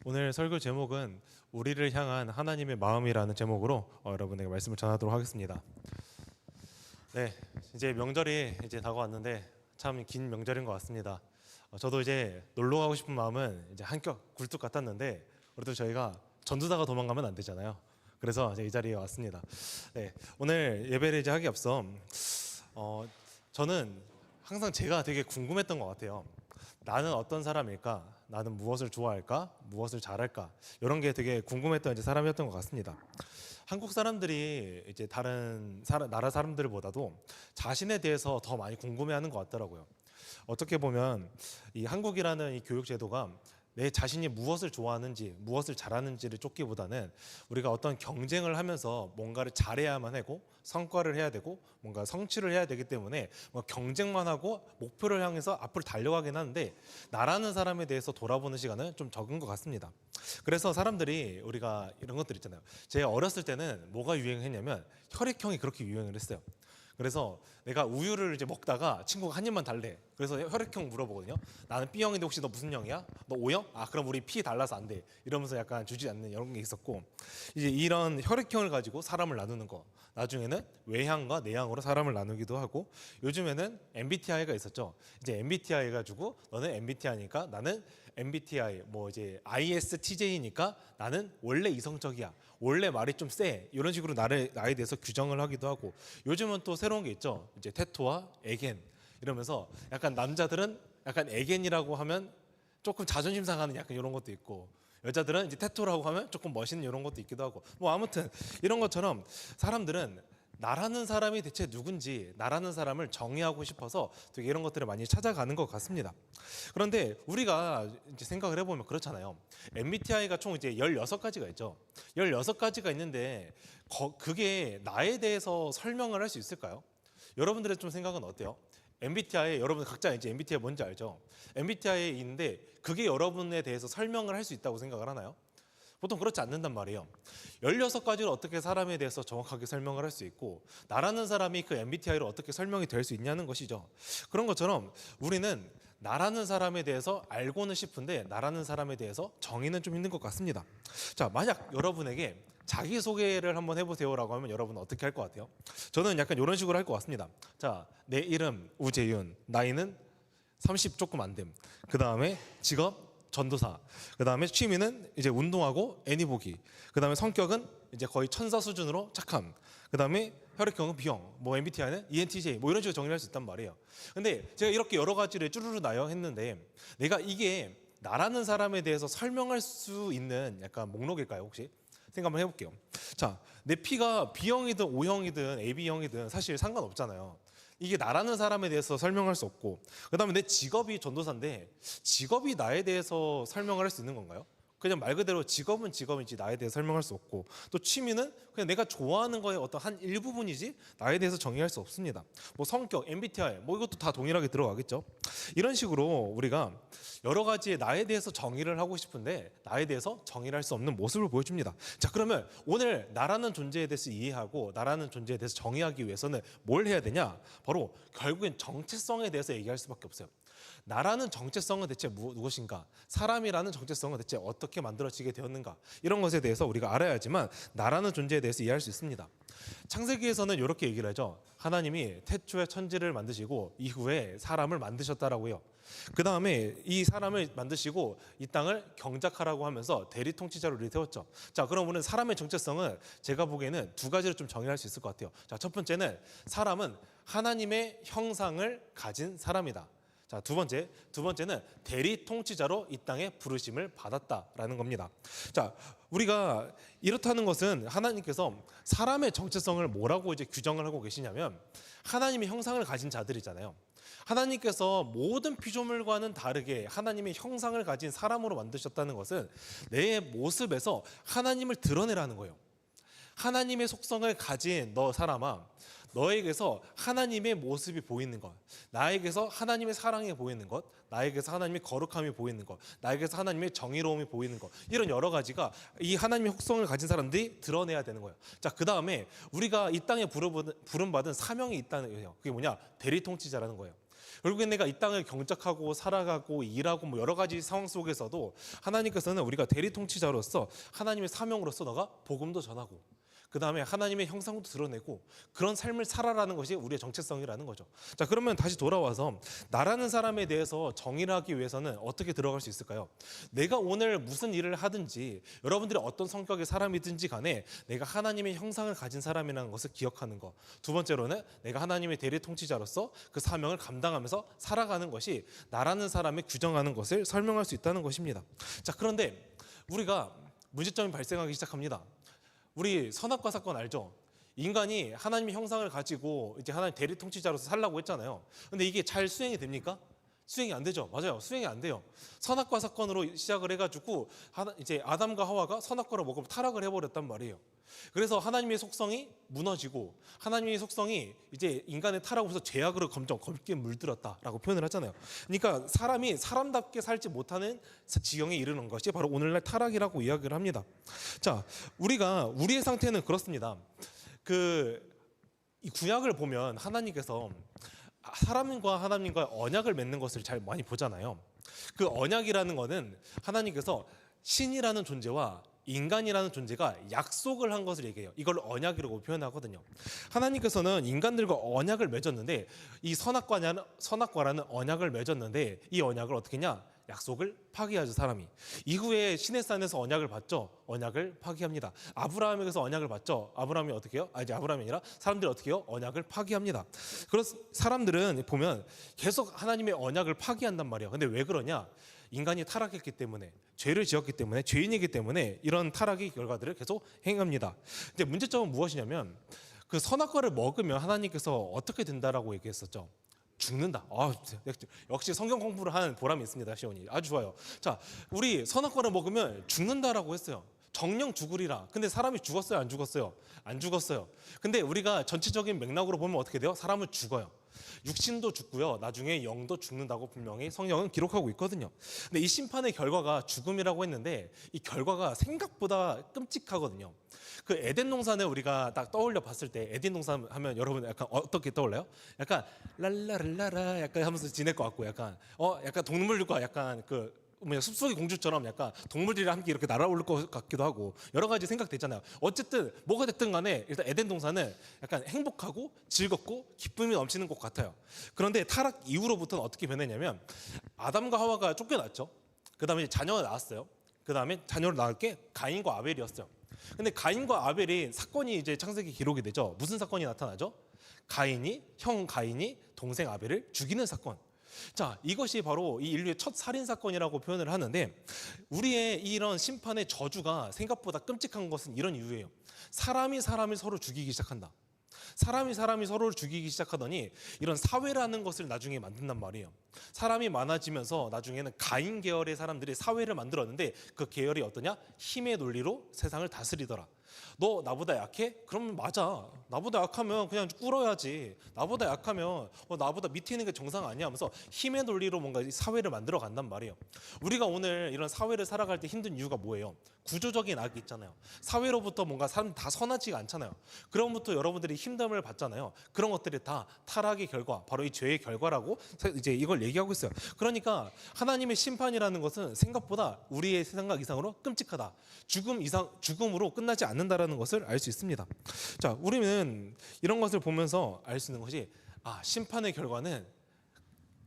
오늘 설교 제목은 우리를 향한 하나님의 마음이라는 제목으로 여러분에게 말씀을 전하도록 하겠습니다. 네, 이제 명절이 이제 다가왔는데 참 긴 명절인 것 같습니다. 저도 이제 놀러 가고 싶은 마음은 이제 한껏 굴뚝 같았는데 그래도 저희가 전두다가 도망가면 안 되잖아요. 그래서 이제 이 자리에 왔습니다. 네, 오늘 예배를 이제 하기 앞서 저는 항상 제가 되게 궁금했던 것 같아요. 나는 어떤 사람일까? 나는 무엇을 좋아할까? 무엇을 잘할까? 이런 게 되게 궁금했던 이제 사람이었던 것 같습니다. 한국 사람들이 이제 다른 나라 사람들보다도 자신에 대해서 더 많이 궁금해하는 것 같더라고요. 어떻게 보면 이 한국이라는 이 교육 제도가 내 자신이 무엇을 좋아하는지 무엇을 잘하는지를 쫓기보다는 우리가 어떤 경쟁을 하면서 뭔가를 잘해야만 하고 성과를 해야 되고 뭔가 성취를 해야 되기 때문에 경쟁만 하고 목표를 향해서 앞으로 달려가긴 하는데 나라는 사람에 대해서 돌아보는 시간은 좀 적은 것 같습니다. 그래서 사람들이 우리가 이런 것들 있잖아요. 제가 어렸을 때는 뭐가 유행했냐면 혈액형이 그렇게 유행을 했어요. 그래서 내가 우유를 이제 먹다가 친구가 한 입만 달래. 그래서 혈액형 물어보거든요. 나는 B형인데 혹시 너 무슨 형이야? 너 O형? 아 그럼 우리 P 달라서 안 돼. 이러면서 약간 주지 않는 이런 게 있었고, 이제 이런 혈액형을 가지고 사람을 나누는 거. 나중에는 외향과 내향으로 사람을 나누기도 하고, 요즘에는 MBTI가 있었죠. 이제 MBTI 가지고 너는 MBTI니까 나는 MBTI 뭐 이제 ISTJ니까 나는 원래 이성적이야. 원래 말이 좀 세. 이런 식으로 나에 대해서 규정을 하기도 하고, 요즘은 또 새로운 게 있죠. 이제 테토와 에겐 이러면서 약간 남자들은 약간 에겐이라고 하면 조금 자존심 상하는 약간 이런 것도 있고, 여자들은 이제 테토라고 하면 조금 멋있는 이런 것도 있기도 하고, 뭐 아무튼 이런 것처럼 사람들은 나라는 사람이 대체 누군지, 나라는 사람을 정의하고 싶어서 되게 이런 것들을 많이 찾아가는 것 같습니다. 그런데 우리가 이제 생각을 해보면 그렇잖아요. MBTI가 총 이제 16가지가 있죠. 16가지가 있는데 그게 나에 대해서 설명을 할 수 있을까요? 여러분들의 좀 생각은 어때요? MBTI, 여러분 각자 이제 MBTI 뭔지 알죠? MBTI에 있는데 그게 여러분에 대해서 설명을 할 수 있다고 생각을 하나요? 보통 그렇지 않는단 말이에요. 16가지를 어떻게 사람에 대해서 정확하게 설명을 할 수 있고, 나라는 사람이 그 MBTI로 어떻게 설명이 될 수 있냐는 것이죠. 그런 것처럼 우리는 나라는 사람에 대해서 알고는 싶은데 나라는 사람에 대해서 정의는 좀 있는 것 같습니다. 자, 만약 여러분에게 자기소개를 한번 해보세요라고 하면 여러분은 어떻게 할 것 같아요? 저는 약간 이런 식으로 할 것 같습니다. 자, 내 이름 우재윤, 나이는 30 조금 안 됨. 그 다음에 직업 전도사. 그 다음에 취미는 이제 운동하고 애니 보기. 그 다음에 성격은 이제 거의 천사 수준으로 착함. 그 다음에 혈액형은 B형, 뭐 MBTI는 ENTJ, 뭐 이런 식으로 정리할 수 있단 말이에요. 근데 제가 이렇게 여러 가지를 쭈루루 나열했는데 내가 이게 나라는 사람에 대해서 설명할 수 있는 약간 목록일까요, 혹시? 생각 한번 해볼게요. 자, 내 P가 B형이든 O형이든 AB형이든 사실 상관없잖아요. 이게 나라는 사람에 대해서 설명할 수 없고, 그 다음에 내 직업이 전도사인데 직업이 나에 대해서 설명을 할 수 있는 건가요? 그냥 말 그대로 직업은 직업이지 나에 대해서 설명할 수 없고, 또 취미는 그냥 내가 좋아하는 거의 어떤 한 일부분이지 나에 대해서 정의할 수 없습니다. 뭐 성격, MBTI 뭐 이것도 다 동일하게 들어가겠죠. 이런 식으로 우리가 여러 가지의 나에 대해서 정의를 하고 싶은데 나에 대해서 정의를 할 수 없는 모습을 보여줍니다. 자, 그러면 오늘 나라는 존재에 대해서 이해하고 나라는 존재에 대해서 정의하기 위해서는 뭘 해야 되냐? 바로 결국엔 정체성에 대해서 얘기할 수밖에 없어요. 나라는 정체성은 대체 무엇인가? 사람이라는 정체성은 대체 어떻게 만들어지게 되었는가? 이런 것에 대해서 우리가 알아야지만 나라는 존재에 대해서 이해할 수 있습니다. 창세기에서는 이렇게 얘기를 하죠. 하나님이 태초에 천지를 만드시고 이후에 사람을 만드셨다라고요. 그 다음에 이 사람을 만드시고 이 땅을 경작하라고 하면서 대리 통치자로 세웠죠. 자, 그럼 우리는 사람의 정체성은 제가 보기에는 두 가지로 좀 정의할 수 있을 것 같아요. 자, 첫 번째는 사람은 하나님의 형상을 가진 사람이다. 자, 두 번째는 대리 통치자로 이 땅에 부르심을 받았다라는 겁니다. 자, 우리가 이렇다는 것은 하나님께서 사람의 정체성을 뭐라고 이제 규정을 하고 계시냐면 하나님의 형상을 가진 자들이잖아요. 하나님께서 모든 피조물과는 다르게 하나님의 형상을 가진 사람으로 만드셨다는 것은 내 모습에서 하나님을 드러내라는 거예요. 하나님의 속성을 가진 너 사람아, 너에게서 하나님의 모습이 보이는 것, 나에게서 하나님의 사랑이 보이는 것, 나에게서 하나님의 거룩함이 보이는 것, 나에게서 하나님의 정의로움이 보이는 것, 이런 여러 가지가 이 하나님의 속성을 가진 사람들이 드러내야 되는 거예요. 자, 그 다음에 우리가 이 땅에 부름받은 사명이 있다는 거예요. 그게 뭐냐? 대리통치자라는 거예요. 결국엔 내가 이 땅을 경작하고 살아가고 일하고 뭐 여러 가지 상황 속에서도 하나님께서는 우리가 대리 통치자로서 하나님의 사명으로서 너가 복음도 전하고 그 다음에 하나님의 형상도 드러내고 그런 삶을 살아라는 것이 우리의 정체성이라는 거죠. 자, 그러면 다시 돌아와서 나라는 사람에 대해서 정의를 하기 위해서는 어떻게 들어갈 수 있을까요? 내가 오늘 무슨 일을 하든지 여러분들이 어떤 성격의 사람이든지 간에 내가 하나님의 형상을 가진 사람이라는 것을 기억하는 것. 두 번째로는 내가 하나님의 대리 통치자로서 그 사명을 감당하면서 살아가는 것이 나라는 사람의 규정하는 것을 설명할 수 있다는 것입니다. 자, 그런데 우리가 문제점이 발생하기 시작합니다. 우리 선악과 사건 알죠? 인간이 하나님의 형상을 가지고 이제 하나님 대리 통치자로서 살라고 했잖아요. 근데 이게 잘 수행이 됩니까? 수행이 안 되죠. 맞아요. 수행이 안 돼요. 선악과 사건으로 시작을 해가지고 이제 아담과 하와가 선악과를 먹으면 타락을 해버렸단 말이에요. 그래서 하나님의 속성이 무너지고 하나님의 속성이 이제 인간의 타락으로서 죄악으로 검정 검게 물들었다라고 표현을 하잖아요. 그러니까 사람이 사람답게 살지 못하는 지경에 이르는 것이 바로 오늘날 타락이라고 이야기를 합니다. 자, 우리의 상태는 그렇습니다. 이 구약을 보면 하나님께서 사람과 하나님과 언약을 맺는 것을 잘 많이 보잖아요. 그 언약이라는 거는 하나님께서 신이라는 존재와 인간이라는 존재가 약속을 한 것을 얘기해요. 이걸 언약이라고 표현하거든요. 하나님께서는 인간들과 언약을 맺었는데 이 선악과라는 언약을 맺었는데 이 언약을 어떻게 했냐? 약속을 파기하죠. 사람이 이후에 시내산에서 언약을 받죠. 언약을 파기합니다. 아브라함에게서 언약을 받죠. 아브라함이 어떻게 해요? 이제 아브라함이 아니라 사람들이 어떻게 해요? 언약을 파기합니다. 그래서 사람들은 보면 계속 하나님의 언약을 파기한단 말이에요. 근데 왜 그러냐? 인간이 타락했기 때문에, 죄를 지었기 때문에, 죄인이기 때문에 이런 타락의 결과들을 계속 행합니다. 근데 문제점은 무엇이냐면 그 선악과를 먹으면 하나님께서 어떻게 된다라고 얘기했었죠. 죽는다. 역시 성경 공부를 하는 보람이 있습니다. 시온이 아주 좋아요. 자, 우리 선악과를 먹으면 죽는다라고 했어요. 정령 죽으리라. 근데 사람이 죽었어요? 안 죽었어요? 안 죽었어요. 근데 우리가 전체적인 맥락으로 보면 어떻게 돼요? 사람은 죽어요. 육신도 죽고요. 나중에 영도 죽는다고 분명히 성경은 기록하고 있거든요. 근데 이 심판의 결과가 죽음이라고 했는데 이 결과가 생각보다 끔찍하거든요. 그 에덴 동산을 우리가 딱 떠올려 봤을 때 에덴 동산 하면 여러분 약간 어떻게 떠올라요? 약간 랄라랄라라 약간 하면서 지낼 것 같고 약간 동물들과 약간 숲속의 공주처럼 약간 동물들이랑 함께 이렇게 날아올 것 같기도 하고 여러 가지 생각되잖아요. 어쨌든 뭐가 됐든 간에 일단 에덴 동산은 약간 행복하고 즐겁고 기쁨이 넘치는 것 같아요. 그런데 타락 이후로부터는 어떻게 변했냐면 아담과 하와가 쫓겨났죠. 그 다음에 자녀가 나왔어요. 그 다음에 자녀를 낳을 게 가인과 아벨이었어요. 근데 가인과 아벨이 사건이 이제 창세기 기록이 되죠. 무슨 사건이 나타나죠? 형 가인이 동생 아벨을 죽이는 사건. 자, 이것이 바로 이 인류의 첫 살인 사건이라고 표현을 하는데 우리의 이런 심판의 저주가 생각보다 끔찍한 것은 이런 이유예요. 사람이 사람을 서로 죽이기 시작한다. 사람이 서로를 죽이기 시작하더니 이런 사회라는 것을 나중에 만든단 말이에요. 사람이 많아지면서 나중에는 가인 계열의 사람들이 사회를 만들었는데 그 계열이 어떠냐? 힘의 논리로 세상을 다스리더라. 너 나보다 약해? 그러면 맞아. 나보다 약하면 그냥 꿇어야지. 나보다 약하면 나보다 밑에 있는 게 정상 아니야 하면서 힘의 논리로 뭔가 사회를 만들어 간단 말이에요. 우리가 오늘 이런 사회를 살아갈 때 힘든 이유가 뭐예요? 구조적인 악이 있잖아요. 사회로부터 뭔가 사람 다 선하지가 않잖아요. 그럼부터 여러분들이 힘듦을 받잖아요. 그런 것들이 다 타락의 결과, 바로 이 죄의 결과라고 이제 이걸 얘기하고 있어요. 그러니까 하나님의 심판이라는 것은 생각보다 우리의 생각 이상으로 끔찍하다. 죽음으로 끝나지 않는다라는 것을 알 수 있습니다. 자, 우리는 이런 것을 보면서 알 수 있는 것이 심판의 결과는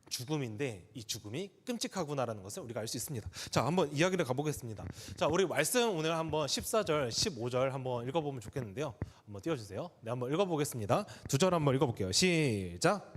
죽음인데 이 죽음이 끔찍하구나라는 것을 우리가 알 수 있습니다. 자, 한번 이야기를 가보겠습니다. 자, 우리 말씀 오늘 한번 14절, 15절 한번 읽어보면 좋겠는데요. 한번 띄워주세요. 네, 한번 읽어보겠습니다. 두 절 한번 읽어볼게요. 시작.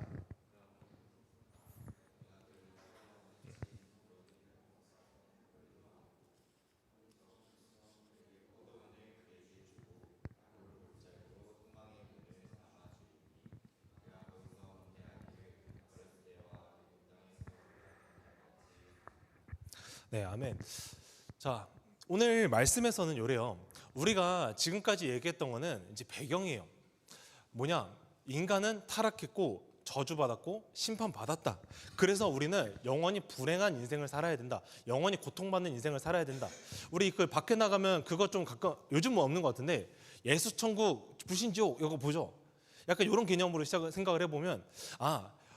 네, 아멘. 자, 오늘 말씀에서는 요래요. 우리가 지금까지 얘기했던 거는 이제 배경이에요. 뭐냐? 인간은 타락했고 저주받았고 심판받았다. 그래서 우리는 영원히 불행한 인생을 살아야 된다. 영원히 고통받는 인생을 살아야 된다. 우리 그 밖에 나가면 그것 좀 가끔 요즘 뭐 없는 것 같은데 예수천국, 불신지옥 이거 보죠. 약간 이런 개념으로 생각을 해보면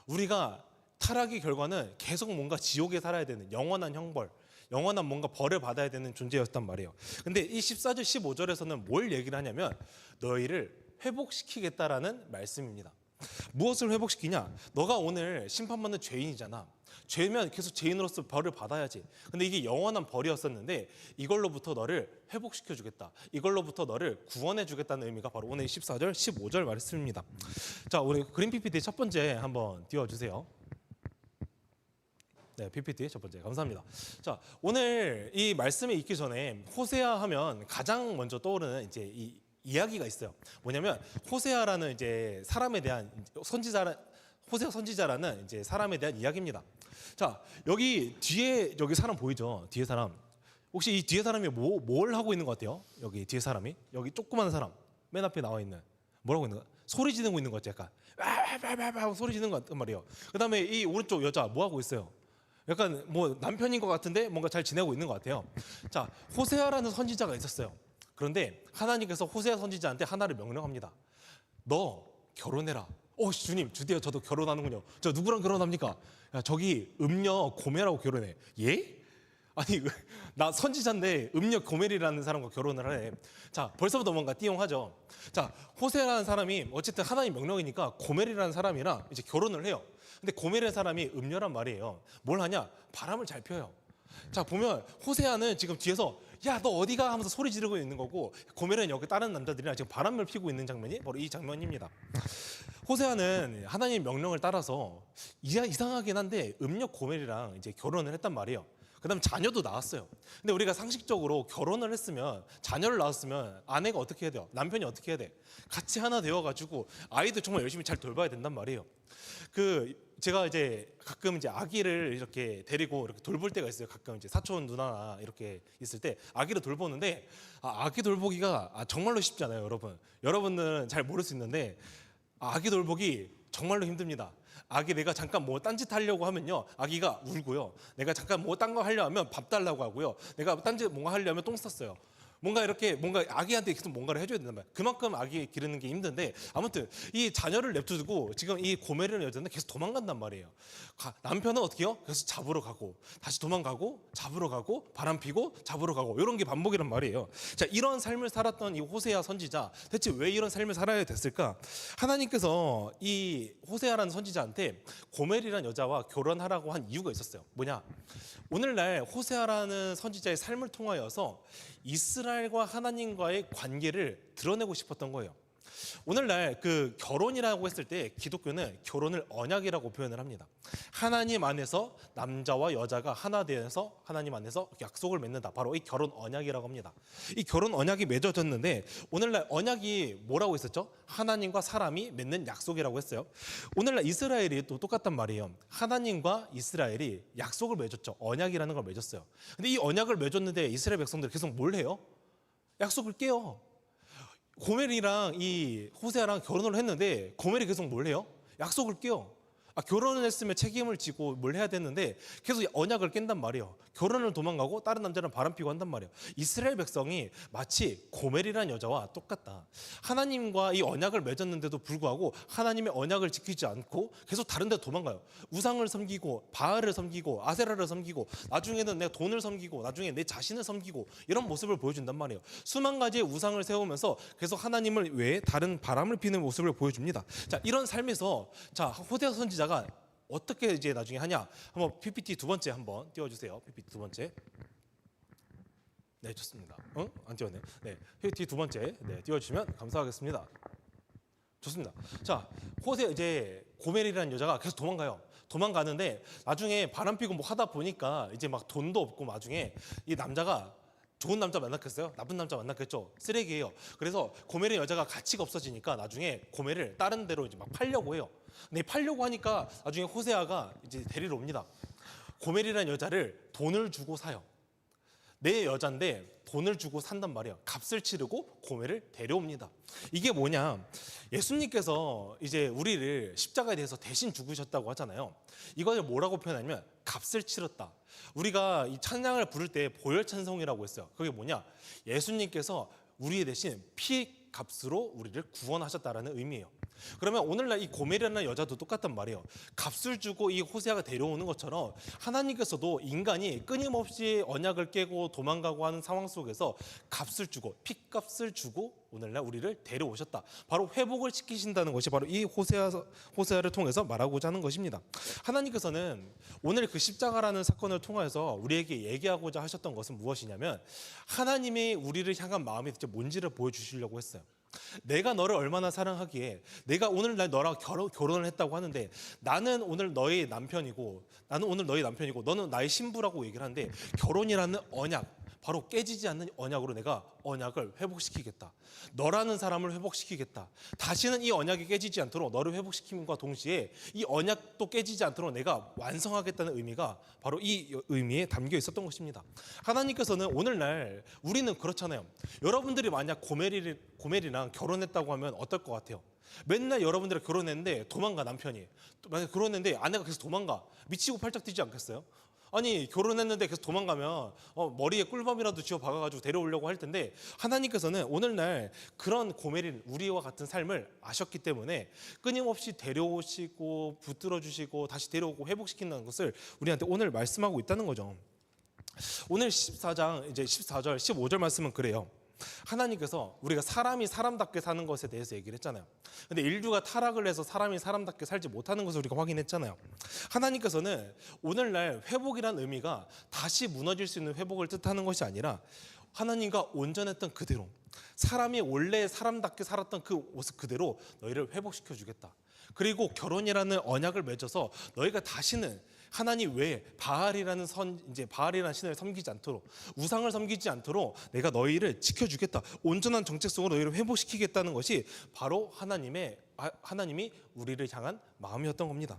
우리가 타락의 결과는 계속 뭔가 지옥에 살아야 되는 영원한 형벌, 영원한 뭔가 벌을 받아야 되는 존재였단 말이에요. 근데 이 14절 15절에서는 뭘 얘기를 하냐면 너희를 회복시키겠다라는 말씀입니다. 무엇을 회복시키냐? 너가 오늘 심판받는 죄인이잖아. 죄면 계속 죄인으로서 벌을 받아야지. 근데 이게 영원한 벌이었었는데 이걸로부터 너를 회복시켜 주겠다. 이걸로부터 너를 구원해 주겠다는 의미가 바로 오늘 14절 15절 말씀입니다. 자, 우리 그림 PPT 첫 번째 한번 띄워주세요. 네, PPT 첫 번째 감사합니다. 자, 오늘 이 말씀에 있기 전에 호세아 하면 가장 먼저 떠오르는 이제 이 이야기가 있어요. 뭐냐면 호세아라는 이제 사람에 대한 호세아 선지자라는 이제 사람에 대한 이야기입니다. 자, 여기 뒤에 여기 사람 보이죠? 뒤에 사람. 혹시 이 뒤에 사람이 뭘 하고 있는 것 같아요? 여기 뒤에 사람이 여기 조그만 사람 맨 앞에 나와 있는 뭐라고 있는 거? 소리 지르고 있는 것 같아. 약간 하고 소리 지르는 것 같단 말이에요. 그다음에 이 오른쪽 여자 뭐 하고 있어요? 약간 뭐 남편인 것 같은데 뭔가 잘 지내고 있는 것 같아요. 자, 호세아라는 선지자가 있었어요. 그런데 하나님께서 호세아 선지자한테 하나를 명령합니다. 너 결혼해라. 주님, 드디어 저도 결혼하는군요. 저 누구랑 결혼합니까? 야, 저기 음녀 고멜하고 결혼해. 예? 아니, 나 선지자인데 음녀 고멜이라는 사람과 결혼을 하네. 자, 벌써부터 뭔가 띠용하죠. 자, 호세아라는 사람이 어쨌든 하나님 명령이니까 고멜이라는 사람이랑 이제 결혼을 해요. 근데 고멜의 사람이 음녀란 말이에요. 뭘 하냐? 바람을 잘 펴요. 자, 보면 호세아는 지금 뒤에서 야, 너 어디가 하면서 소리 지르고 있는 거고, 고멜은 여기 다른 남자들이랑 지금 바람을 피고 있는 장면이 바로 이 장면입니다. 호세아는 하나님의 명령을 따라서 이상하긴 한데 음녀 고멜이랑 이제 결혼을 했단 말이에요. 그다음 자녀도 낳았어요. 근데 우리가 상식적으로 결혼을 했으면 자녀를 낳았으면 아내가 어떻게 해야 돼요? 남편이 어떻게 해야 돼? 같이 하나 되어가지고 아이도 정말 열심히 잘 돌봐야 된단 말이에요. 제가 이제 가끔 이제 아기를 이렇게 데리고 이렇게 돌볼 때가 있어요. 가끔 이제 사촌 누나나 이렇게 있을 때 아기를 돌보는데 아기 돌보기가 정말로 쉽지 않아요, 여러분. 여러분들은 잘 모를 수 있는데 아기 돌보기 정말로 힘듭니다. 아기 내가 잠깐 뭐 딴짓 하려고 하면요, 아기가 울고요. 내가 잠깐 뭐 딴 거 하려 하면 밥 달라고 하고요. 내가 딴짓 뭔가 하려면 똥 쌌어요. 뭔가 아기한테 계속 뭔가를 해줘야 된단 말이에요. 그만큼 아기 기르는 게 힘든데, 아무튼 이 자녀를 냅두고 지금 이 고멜이라는 여자는 계속 도망간단 말이에요. 남편은 어떻게 해요? 계속 잡으러 가고 다시 도망가고 잡으러 가고 바람 피고 잡으러 가고 이런 게 반복이란 말이에요. 자, 이런 삶을 살았던 이 호세아 선지자, 대체 왜 이런 삶을 살아야 됐을까? 하나님께서 이 호세아라는 선지자한테 고멜이라는 여자와 결혼하라고 한 이유가 있었어요. 뭐냐? 오늘날 호세아라는 선지자의 삶을 통하여서 이스라엘과 하나님과의 관계를 드러내고 싶었던 거예요. 오늘날 그 결혼이라고 했을 때 기독교는 결혼을 언약이라고 표현을 합니다. 하나님 안에서 남자와 여자가 하나 되어서 하나님 안에서 약속을 맺는다. 바로 이 결혼 언약이라고 합니다. 이 결혼 언약이 맺어졌는데 오늘날 언약이 뭐라고 했었죠? 하나님과 사람이 맺는 약속이라고 했어요. 오늘날 이스라엘이 또 똑같단 말이에요. 하나님과 이스라엘이 약속을 맺었죠. 언약이라는 걸 맺었어요. 근데 이 언약을 맺었는데 이스라엘 백성들이 계속 뭘 해요? 약속을 깨요. 고멜이랑 이 호세아랑 결혼을 했는데 고멜이 계속 뭘 해요? 약속을 깨요. 결혼을 했으면 책임을 지고 뭘 해야 되는데 계속 언약을 깬단 말이에요. 결혼을 도망가고 다른 남자랑 바람피고 한단 말이에요. 이스라엘 백성이 마치 고멜이라는 여자와 똑같다. 하나님과 이 언약을 맺었는데도 불구하고 하나님의 언약을 지키지 않고 계속 다른 데 도망가요. 우상을 섬기고 바알을 섬기고 아세라를 섬기고 나중에는 내 돈을 섬기고 나중에 내 자신을 섬기고 이런 모습을 보여준단 말이에요. 수만 가지의 우상을 세우면서 계속 하나님을 외에 다른 바람을 피는 모습을 보여줍니다. 자, 이런 삶에서 호세아 선지자가 어떻게 이제 나중에 하냐? 한번 PPT 두 번째 한번 띄워주세요. PPT 두 번째. 네, 좋습니다. 안 띄웠네. 네, PPT 두 번째. 네, 띄워주시면 감사하겠습니다. 좋습니다. 자, 호세 이제 고멜이라는 여자가 계속 도망가는데 나중에 바람 피고 뭐 하다 보니까 이제 막 돈도 없고 나중에 이 남자가 좋은 남자 만났겠어요? 나쁜 남자 만났겠죠? 쓰레기예요. 그래서 고멜의 여자가 가치가 없어지니까 나중에 고멜을 다른 데로 이제 막 팔려고 해요. 근데 팔려고 하니까 나중에 호세아가 이제 데리러 옵니다. 고멜이라는 여자를 돈을 주고 사요. 내 여잔데 돈을 주고 산단 말이에요. 값을 치르고 고멜을 데려옵니다. 이게 뭐냐? 예수님께서 이제 우리를 십자가에 대해서 대신 죽으셨다고 하잖아요. 이걸 뭐라고 표현하냐면 값을 치렀다. 우리가 이 찬양을 부를 때 보혈 찬송이라고 했어요. 그게 뭐냐? 예수님께서 우리 대신 피 값으로 우리를 구원하셨다라는 의미예요. 그러면 오늘날 이 고멜이라는 여자도 똑같단 말이에요. 값을 주고 이 호세아가 데려오는 것처럼 하나님께서도 인간이 끊임없이 언약을 깨고 도망가고 하는 상황 속에서 값을 주고 핏값을 주고 오늘날 우리를 데려오셨다. 바로 회복을 시키신다는 것이 바로 이 호세아를 통해서 말하고자 하는 것입니다. 하나님께서는 오늘 그 십자가라는 사건을 통해서 우리에게 얘기하고자 하셨던 것은 무엇이냐면 하나님이 우리를 향한 마음이 대체 뭔지를 보여주시려고 했어요. 내가 너를 얼마나 사랑하기에 내가 오늘날 너랑 결혼을 했다고 하는데 나는 오늘 너의 남편이고 너는 나의 신부라고 얘기를 하는데 결혼이라는 언약, 바로 깨지지 않는 언약으로 내가 언약을 회복시키겠다. 너라는 사람을 회복시키겠다. 다시는 이 언약이 깨지지 않도록 너를 회복시킴과 동시에 이 언약도 깨지지 않도록 내가 완성하겠다는 의미가 바로 이 의미에 담겨 있었던 것입니다. 하나님께서는 오늘날 우리는 그렇잖아요. 여러분들이 만약 고멜이랑 결혼했다고 하면 어떨 것 같아요? 맨날 여러분들이 결혼했는데 도망가 남편이. 만약 결혼했는데 아내가 계속 도망가. 미치고 팔짝 뛰지 않겠어요? 아니 결혼했는데 계속 도망가면 머리에 꿀밤이라도 쥐어 박아가지고 데려오려고 할 텐데 하나님께서는 오늘날 그런 고멜인 우리와 같은 삶을 아셨기 때문에 끊임없이 데려오시고 붙들어주시고 다시 데려오고 회복시킨다는 것을 우리한테 오늘 말씀하고 있다는 거죠. 오늘 14장 이제 14절 15절 말씀은 그래요. 하나님께서 우리가 사람이 사람답게 사는 것에 대해서 얘기를 했잖아요. 근데 인류가 타락을 해서 사람이 사람답게 살지 못하는 것을 우리가 확인했잖아요. 하나님께서는 오늘날 회복이란 의미가 다시 무너질 수 있는 회복을 뜻하는 것이 아니라 하나님과 온전했던 그대로 사람이 원래 사람답게 살았던 그 모습 그대로 너희를 회복시켜 주겠다. 그리고 결혼이라는 언약을 맺어서 너희가 다시는 하나님 외에 바알이라는 신을 섬기지 않도록 우상을 섬기지 않도록 내가 너희를 지켜주겠다. 온전한 정책 속으로 너희를 회복시키겠다는 것이 바로 하나님이 우리를 향한 마음이었던 겁니다.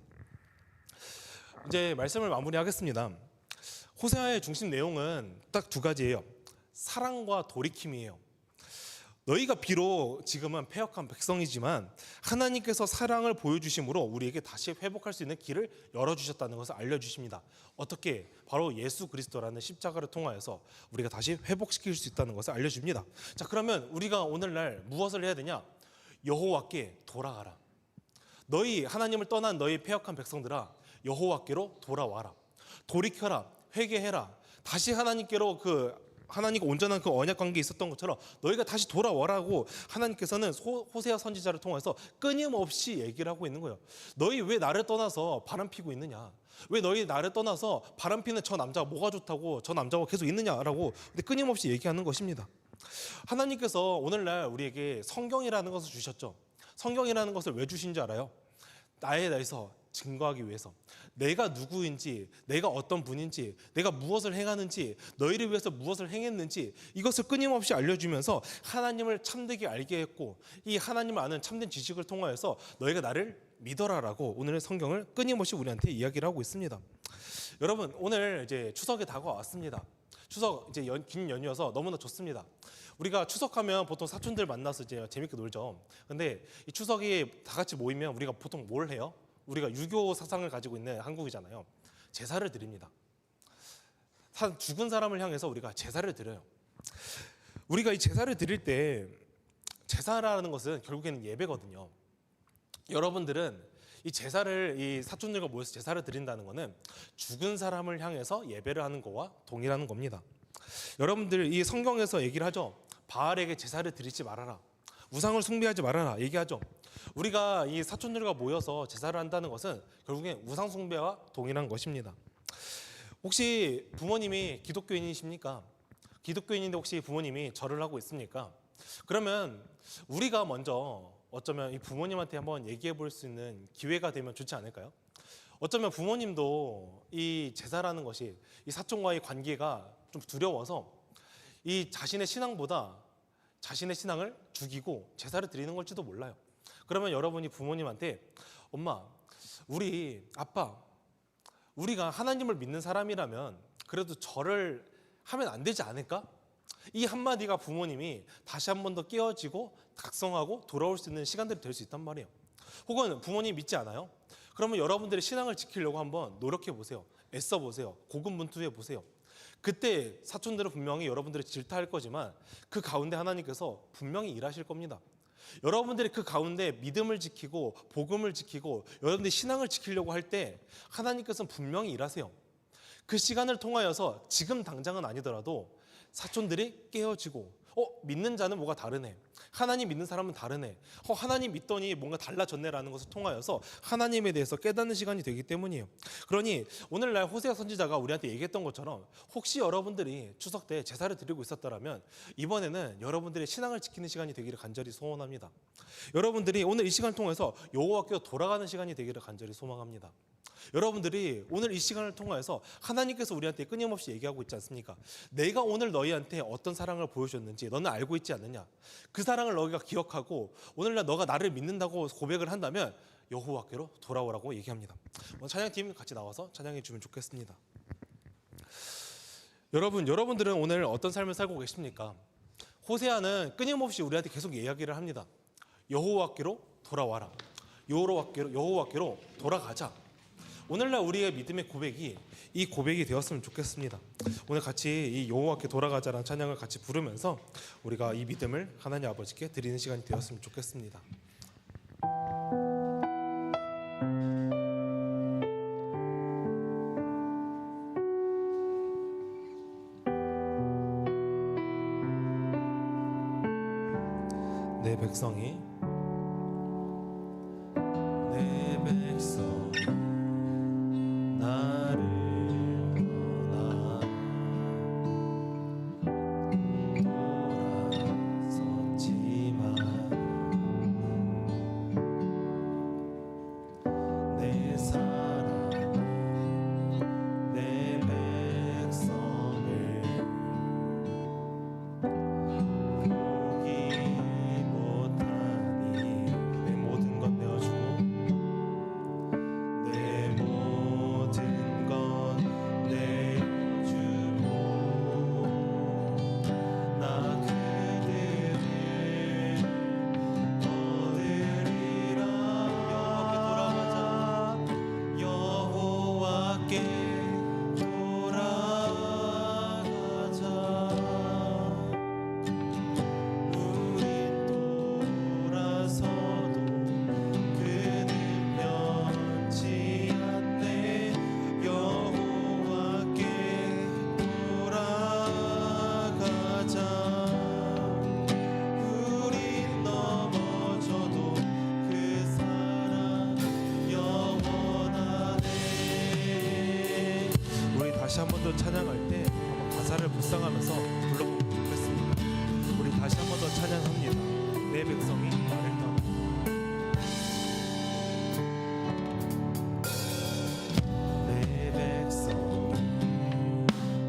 이제 말씀을 마무리하겠습니다. 호세아의 중심 내용은 딱 두 가지예요. 사랑과 돌이킴이에요. 너희가 비록 지금은 패역한 백성이지만 하나님께서 사랑을 보여주심으로 우리에게 다시 회복할 수 있는 길을 열어주셨다는 것을 알려주십니다. 어떻게? 바로 예수 그리스도라는 십자가를 통하여서 우리가 다시 회복시킬 수 있다는 것을 알려줍니다. 자, 그러면 우리가 오늘날 무엇을 해야 되냐? 여호와께 돌아가라. 너희 하나님을 떠난 너희 패역한 백성들아, 여호와께로 돌아와라. 돌이켜라. 회개해라. 다시 하나님께로 하나님과 온전한 그 언약 관계에 있었던 것처럼 너희가 다시 돌아와라고 하나님께서는 호세아 선지자를 통해서 끊임없이 얘기를 하고 있는 거예요. 너희 왜 나를 떠나서 바람 피고 있느냐? 왜 너희 나를 떠나서 바람 피는 저 남자가 뭐가 좋다고 저 남자가 계속 있느냐라고 근데 끊임없이 얘기하는 것입니다. 하나님께서 오늘날 우리에게 성경이라는 것을 주셨죠. 성경이라는 것을 왜 주신 줄 알아요? 나에 대해서 증거하기 위해서 내가 누구인지, 내가 어떤 분인지, 내가 무엇을 행하는지, 너희를 위해서 무엇을 행했는지 이것을 끊임없이 알려주면서 하나님을 참되게 알게 했고 이 하나님을 아는 참된 지식을 통하여서 너희가 나를 믿어라라고 오늘 성경을 끊임없이 우리한테 이야기를 하고 있습니다. 여러분 오늘 이제 추석이 다가왔습니다. 추석 이제 긴 연휴여서 너무나 좋습니다. 우리가 추석하면 보통 사촌들 만나서 이제 재밌게 놀죠. 근데 이 추석이 다 같이 모이면 우리가 보통 뭘 해요? 우리가 유교 사상을 가지고 있는 한국이잖아요. 제사를 드립니다. 죽은 사람을 향해서 우리가 제사를 드려요. 우리가 이 제사를 드릴 때 제사라는 것은 결국에는 예배거든요. 여러분들은 이 제사를 이 사촌들과 모여서 제사를 드린다는 것은 죽은 사람을 향해서 예배를 하는 것과 동일한 겁니다. 여러분들 이 성경에서 얘기를 하죠. 바알에게 제사를 드리지 말아라. 우상을 숭배하지 말아라 얘기하죠. 우리가 이 사촌들과 모여서 제사를 한다는 것은 결국엔 우상 숭배와 동일한 것입니다. 혹시 부모님이 기독교인이십니까? 기독교인인데 혹시 부모님이 절을 하고 있습니까? 그러면 우리가 먼저 어쩌면 이 부모님한테 한번 얘기해 볼 수 있는 기회가 되면 좋지 않을까요? 어쩌면 부모님도 이 제사라는 것이 이 사촌과의 관계가 좀 두려워서 이 자신의 신앙보다 자신의 신앙을 죽이고 제사를 드리는 걸지도 몰라요. 그러면 여러분이 부모님한테 엄마, 아빠, 우리가 하나님을 믿는 사람이라면 그래도 절을 하면 안 되지 않을까? 이 한마디가 부모님이 다시 한 번 더 깨어지고 각성하고 돌아올 수 있는 시간들이 될 수 있단 말이에요. 혹은 부모님 믿지 않아요? 그러면 여러분들의 신앙을 지키려고 한번 노력해 보세요. 애써 보세요. 고군분투해 보세요. 그때 사촌들은 분명히 여러분들을 질타할 거지만 그 가운데 하나님께서 분명히 일하실 겁니다. 여러분들이 그 가운데 믿음을 지키고 복음을 지키고 여러분들이 신앙을 지키려고 할 때 하나님께서는 분명히 일하세요. 그 시간을 통하여서 지금 당장은 아니더라도 사촌들이 깨어지고 믿는 자는 뭐가 다르네. 하나님 믿는 사람은 다르네. 하나님 믿더니 뭔가 달라졌네라는 것을 통하여서 하나님에 대해서 깨닫는 시간이 되기 때문이에요. 그러니 오늘날 호세아 선지자가 우리한테 얘기했던 것처럼 혹시 여러분들이 추석 때 제사를 드리고 있었더라면 이번에는 여러분들의 신앙을 지키는 시간이 되기를 간절히 소원합니다. 여러분들이 오늘 이 시간을 통해서 여호와께로 돌아가는 시간이 되기를 간절히 소망합니다. 여러분들이 오늘 이 시간을 통해서 하나님께서 우리한테 끊임없이 얘기하고 있지 않습니까? 내가 오늘 너희한테 어떤 사랑을 보여줬는지 너는 알고 있지 않느냐? 그 사랑을 너희가 기억하고 오늘날 너가 나를 믿는다고 고백을 한다면 여호와께로 돌아오라고 얘기합니다. 찬양팀 같이 나와서 찬양해 주면 좋겠습니다. 여러분들은 오늘 어떤 삶을 살고 계십니까? 호세아는 끊임없이 우리한테 계속 이야기를 합니다. 여호와께로 돌아와라. 여호와께로 돌아가자. 오늘날 우리의 믿음의 고백이 이 고백이 되었으면 좋겠습니다. 오늘 같이 이 여호와께 돌아가자라는 찬양을 같이 부르면서 우리가 이 믿음을 하나님 아버지께 드리는 시간이 되었으면 좋겠습니다. 내 백성이 나를 돌아섰지만 내 사랑 내 백성을 포기 못하니 내 모든 것 내어주고 다시 한 번 더 찬양할 때 한번 가사를 묵상하면서 불러보면 좋겠습니다. 우리 다시 한 번 더 찬양합니다. 내 백성이 나를 떠나 내 백성이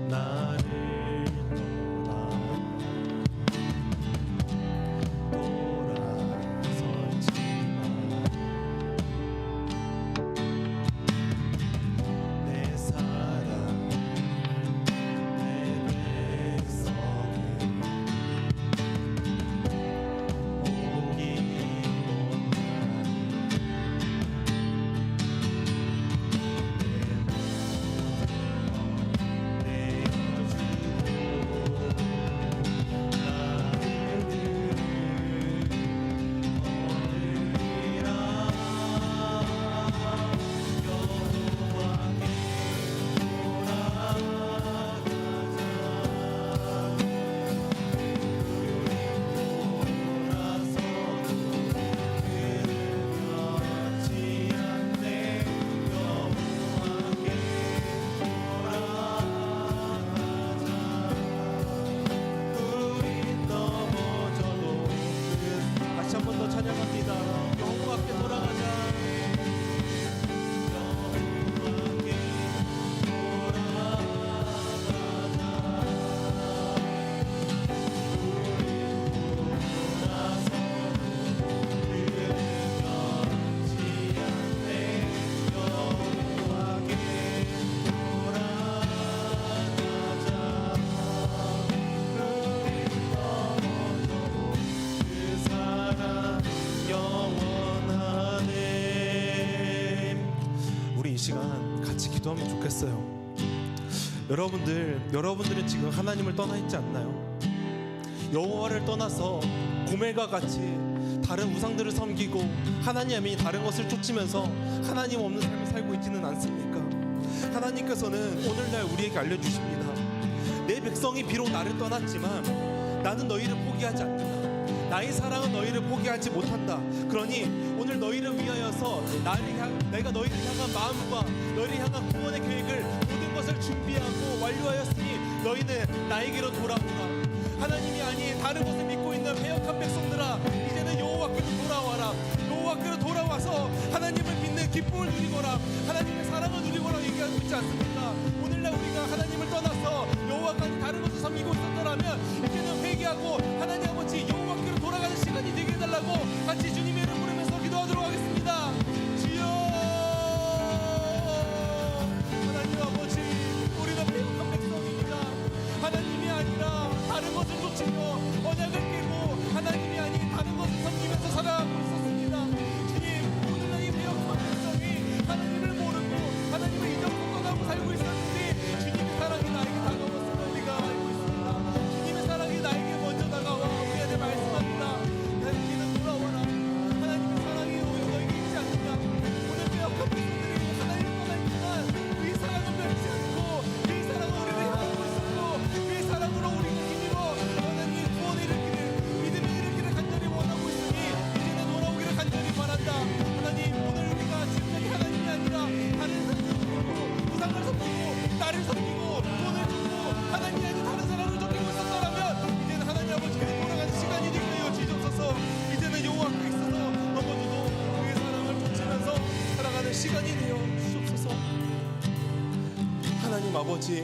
나를 떠나 돌아섰지만 내 사랑 시간 같이 기도하면 좋겠어요. 여러분들은 지금 하나님을 떠나 있지 않나요? 여호와를 떠나서 고멜과 같이 다른 우상들을 섬기고 하나님이 다른 것을 쫓으면서 하나님 없는 삶을 살고 있지는 않습니까? 하나님께서는 오늘날 우리에게 알려주십니다. 내 백성이 비록 나를 떠났지만 나는 너희를 포기하지 않는다. 나의 사랑은 너희를 포기하지 못한다. 그러니 오늘 너희를 위하여서 내가 너희를 향한 마음과 너희를 향한 구원의 계획을 모든 것을 준비하고 완료하였으니 너희는 나에게로 돌아오라. 하나님이 아닌 다른 것을 믿고 있는 패역한 백성들아, 이제는 여호와께로 돌아와라. 여호와께로 돌아와서 하나님을 믿는 기쁨을 누리거라. 하나님의 사랑을 누리거라 얘기하고 있지 않습니까? 오늘날 우리가 하나님을 떠나서 여호와가 아닌 다른 것을 섬기고 있었더라면 이제는 회개하고 하나님 아버지 여호와께로 돌아가는 시간이 되게 해달라고 같이 주님의 이름 부르면서 기도하도록 하겠습니다. 주여, 하나님 아버지, 우리는 패역한 백성입니다. 하나님이 아니라 다른 것을 쫓으며 언약을 깨고 하나님이 아닌 다른 것을 섬기면서 살아가고 있었습니다. 주님, 오늘날 이 패역한 백성이 하나님을 모르고 하나님을 잊어버리고 떠나고 살고 있었는데 주님의 사랑이 나에게 다가왔음을 우리가 알고 있습니다. 주님의 사랑이 나에게 먼저 다가와 우리한테 말씀합니다. 나에게는 돌아와라. 하나님의 사랑이 너에게 있지 않느냐. 오늘 패역한 백성들이 하나님을 떠났지만 그의 사랑을 변치 않고 그의 사랑은 우리를 향하고 있었고 그의 사랑으로 우리가 힘입어 하나님의 구원의 일으키를 믿음의 일으키를 간절히 원하고 있으니 이제는 돌아오기를 간절히 바란다. 하나님, 오늘 우리가 지금까지 하나님이 아니라 다른 사람을 섬기고 우상을 섬기고 나를 섬기고 돈을 주고 하나님이 아닌 다른 사람을 섬기고 있었더라면 이제는 하나님 아버지께로 돌아가는 시간이 되게 하여 주옵소서. 이제는 여호와께 있어서 넘어져도 그의 사랑을 쫓으면서 살아가는 시간이 되어 주옵소서. 하나님 아버지,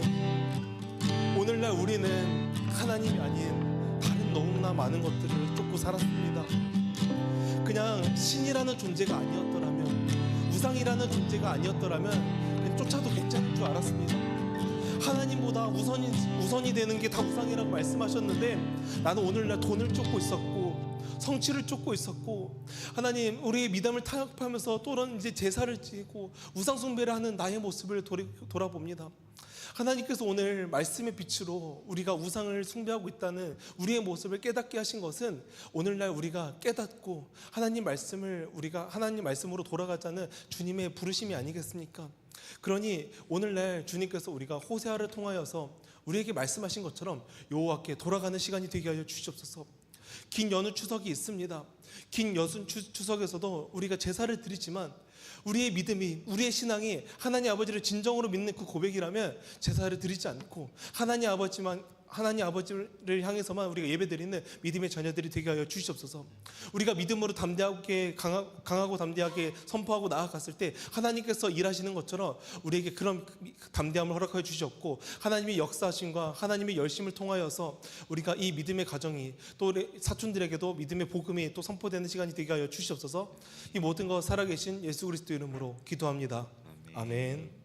오늘날 우리는 하나님이 아닌 다른 너무나 많은 것들을 쫓고 살았습니다. 그냥 신이라는 존재가 아니었더라면, 우상이라는 존재가 아니었더라면 그냥 쫓아도 괜찮을 줄 알았습니다. 하나님보다 우선이 되는 게 다 우상이라고 말씀하셨는데 나는 오늘날 돈을 쫓고 있었고 성취를 쫓고 있었고, 하나님, 우리의 믿음을 타협하면서 또는 이제 제사를 지고 우상 숭배를 하는 나의 모습을 돌아봅니다. 하나님께서 오늘 말씀의 빛으로 우리가 우상을 숭배하고 있다는 우리의 모습을 깨닫게 하신 것은 오늘날 우리가 깨닫고 하나님 말씀으로 돌아가자는 주님의 부르심이 아니겠습니까? 그러니 오늘날 주님께서 우리가 호세아를 통하여서 우리에게 말씀하신 것처럼 여호와께 돌아가는 시간이 되게 하여 주시옵소서. 긴 연휴 추석이 있습니다. 긴 연휴 추석에서도 우리가 제사를 드리지만 우리의 믿음이, 우리의 신앙이 하나님 아버지를 진정으로 믿는 그 고백이라면 제사를 드리지 않고 하나님 아버지를 향해서만 우리가 예배드리는 믿음의 자녀들이 되게 하여 주시옵소서. 우리가 믿음으로 담대하게 강하고 담대하게 선포하고 나아갔을 때 하나님께서 일하시는 것처럼 우리에게 그런 담대함을 허락하여 주셨고, 하나님의 역사하심과 하나님의 열심을 통하여서 우리가 이 믿음의 가정이 또 우리 사촌들에게도 믿음의 복음이 또 선포되는 시간이 되게 하여 주시옵소서. 이 모든 것 살아계신 예수 그리스도 이름으로 기도합니다. 아멘.